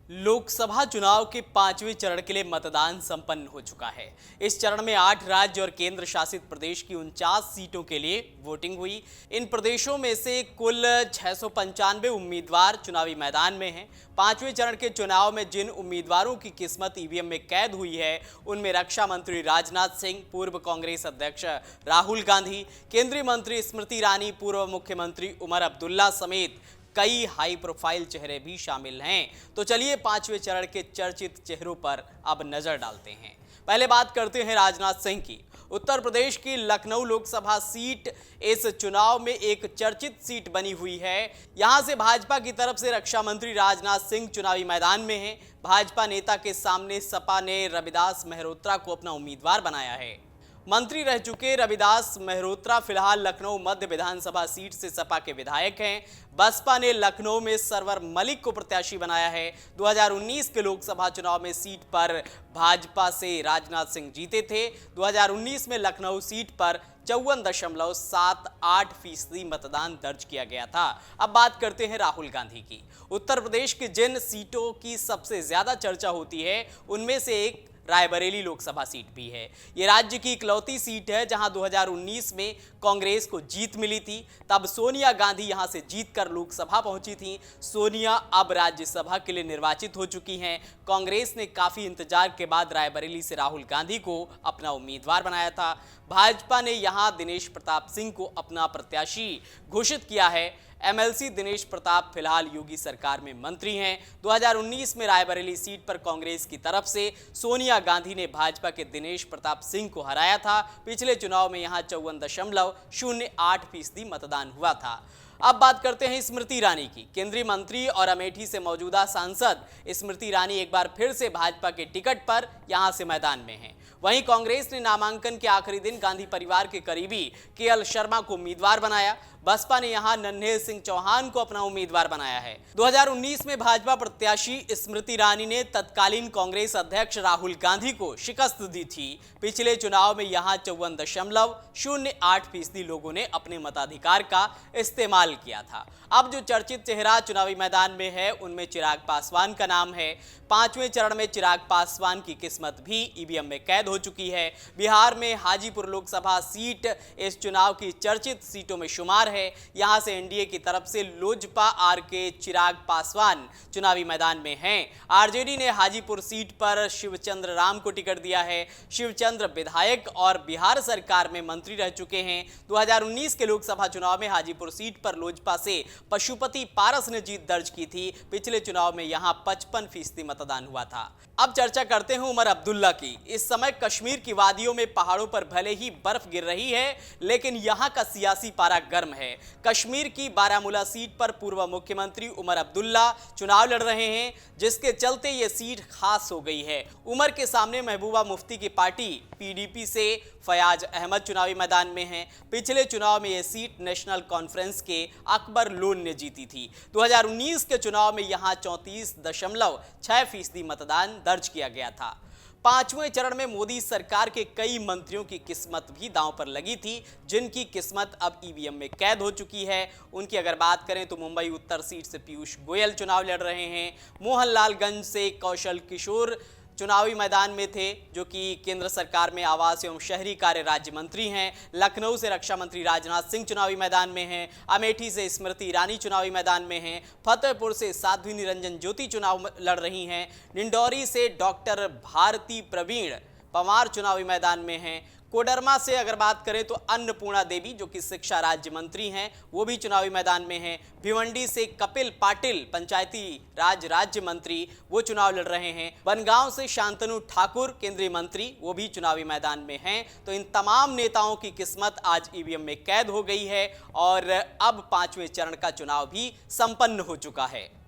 लोकसभा चुनाव के 5वें चरण के लिए मतदान संपन्न हो चुका है। इस चरण में 8 राज्य और केंद्र शासित प्रदेश की 49 सीटों के लिए वोटिंग हुई। इन प्रदेशों में से कुल 695 उम्मीदवार चुनावी मैदान में हैं। 5वें चरण के चुनाव में जिन उम्मीदवारों की किस्मत ईवीएम में कैद हुई है, उनमें रक्षा मंत्री राजनाथ सिंह, पूर्व कांग्रेस अध्यक्ष राहुल गांधी, केंद्रीय मंत्री स्मृति ईरानी, पूर्व मुख्यमंत्री उमर अब्दुल्ला समेत कई हाई प्रोफाइल चेहरे भी शामिल हैं। तो चलिए 5वें चरण के चर्चित चेहरों पर अब नजर डालते हैं। पहले बात करते हैं राजनाथ सिंह की। उत्तर प्रदेश की लखनऊ लोकसभा सीट इस चुनाव में एक चर्चित सीट बनी हुई है। यहां से भाजपा की तरफ से रक्षा मंत्री राजनाथ सिंह चुनावी मैदान में हैं। भाजपा नेता के सामने सपा ने रविदास मेहरोत्रा को अपना उम्मीदवार बनाया है। मंत्री रह चुके रविदास मेहरोत्रा फिलहाल लखनऊ मध्य विधानसभा सीट से सपा के विधायक हैं। बसपा ने लखनऊ में सरवर मलिक को प्रत्याशी बनाया है। 2019 के लोकसभा चुनाव में सीट पर भाजपा से राजनाथ सिंह जीते थे। 2019 में लखनऊ सीट पर 54.78% मतदान दर्ज किया गया था। अब बात करते हैं राहुल गांधी की। उत्तर प्रदेश की जिन सीटों की सबसे ज्यादा चर्चा होती है, उनमें से एक रायबरेली लोकसभा सीट भी है। ये राज्य की इकलौती सीट है जहां 2019 में कांग्रेस को जीत मिली थी। तब सोनिया गांधी यहां से जीतकर लोकसभा पहुंची थी। सोनिया अब राज्यसभा के लिए निर्वाचित हो चुकी हैं। कांग्रेस ने काफी इंतजार के बाद रायबरेली से राहुल गांधी को अपना उम्मीदवार बनाया था। भाजपा ने यहां दिनेश प्रताप सिंह को अपना प्रत्याशी घोषित किया है। एमएलसी दिनेश प्रताप फिलहाल योगी सरकार में मंत्री हैं। 2019 में रायबरेली सीट पर कांग्रेस की तरफ से सोनिया गांधी ने भाजपा के दिनेश प्रताप सिंह को हराया था। पिछले चुनाव में यहां 54.08% मतदान हुआ था। अब बात करते हैं स्मृति ईरानी की। केंद्रीय मंत्री और अमेठी से मौजूदा सांसद स्मृति ईरानी एक बार फिर से भाजपा के टिकट पर यहां से मैदान में हैं। वहीं कांग्रेस ने नामांकन के आखिरी दिन गांधी परिवार के करीबी केएल शर्मा को उम्मीदवार बनाया। बसपा ने यहां नन्हेल सिंह चौहान को अपना उम्मीदवार बनाया है। 2019 में भाजपा प्रत्याशी स्मृति ईरानी ने तत्कालीन कांग्रेस अध्यक्ष राहुल गांधी को शिकस्त दी थी। पिछले चुनाव में यहां 54.08% लोगों ने अपने मताधिकार का इस्तेमाल किया था। अब जो चर्चित चेहरा चुनावी मैदान में है, उनमें चिराग पासवान का नाम है। 5वें चरण में चिराग पासवान की किस्मत भी ईवीएम में कैद हो चुकी है। बिहार में हाजीपुर लोकसभा सीट इस चुनाव की चर्चित सीटों में शुमार है। यहां से एनडीए की तरफ से लोजपा आर के चिराग पासवान चुनावी मैदान में हैं। आरजेडी ने हाजीपुर सीट पर शिवचंद्र राम को टिकट दिया है। शिवचंद्र विधायक और बिहार सरकार में मंत्री रह चुके हैं। 2019 के लोकसभा चुनाव में हाजीपुर सीट पर लोजपा से पशुपति पारस ने जीत दर्ज की थी। पिछले चुनाव में यहां 55% मतदान हुआ था। अब चर्चा करते हैं उमर अब्दुल्ला की। इस समय कश्मीर की वादियों में पहाड़ों पर भले ही बर्फ गिर रही है, लेकिन यहां का सियासी पारा गर्म है। कश्मीर की बारामूला सीट पर पूर्व मुख्यमंत्री उमर अब्दुल्ला चुनाव लड़ रहे हैं, जिसके चलते यह सीट खास हो गई है। उमर के सामने महबूबा मुफ्ती की पार्टी पीडीपी से फयाज अहमद चुनावी मैदान में हैं। पिछले चुनाव में यह सीट नेशनल कॉन्फ्रेंस के अकबर लोन ने जीती थी। 2019 के चुनाव में यहां 34.6% मतदान दर्ज किया गया था। 5वें चरण में मोदी सरकार के कई मंत्रियों की किस्मत भी दांव पर लगी थी, जिनकी किस्मत अब ईवीएम में कैद हो चुकी है। उनकी अगर बात करें तो मुंबई उत्तर सीट से पीयूष गोयल चुनाव लड़ रहे हैं। मोहनलालगंज से कौशल किशोर चुनावी मैदान में थे, जो कि केंद्र सरकार में आवास एवं शहरी कार्य राज्य मंत्री हैं। लखनऊ से रक्षा मंत्री राजनाथ सिंह चुनावी मैदान में हैं। अमेठी से स्मृति ईरानी चुनावी मैदान में हैं। फतेहपुर से साध्वी निरंजन ज्योति चुनाव लड़ रही हैं। डिंडौरी से डॉक्टर भारती प्रवीण पवार चुनावी मैदान में हैं। कोडरमा से अगर बात करें तो अन्नपूर्णा देवी, जो कि शिक्षा राज्य मंत्री हैं, वो भी चुनावी मैदान में हैं। भिवंडी से कपिल पाटिल पंचायती राज राज्य मंत्री, वो चुनाव लड़ रहे हैं। बनगांव से शांतनु ठाकुर केंद्रीय मंत्री, वो भी चुनावी मैदान में हैं। तो इन तमाम नेताओं की किस्मत आज ईवीएम में कैद हो गई है और अब 5वें चरण का चुनाव भी संपन्न हो चुका है।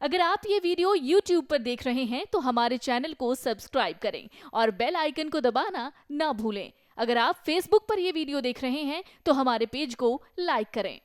अगर आप ये वीडियो YouTube पर देख रहे हैं तो हमारे चैनल को सब्सक्राइब करें और बेल आइकन को दबाना ना भूलें। अगर आप Facebook पर ये वीडियो देख रहे हैं तो हमारे पेज को लाइक करें।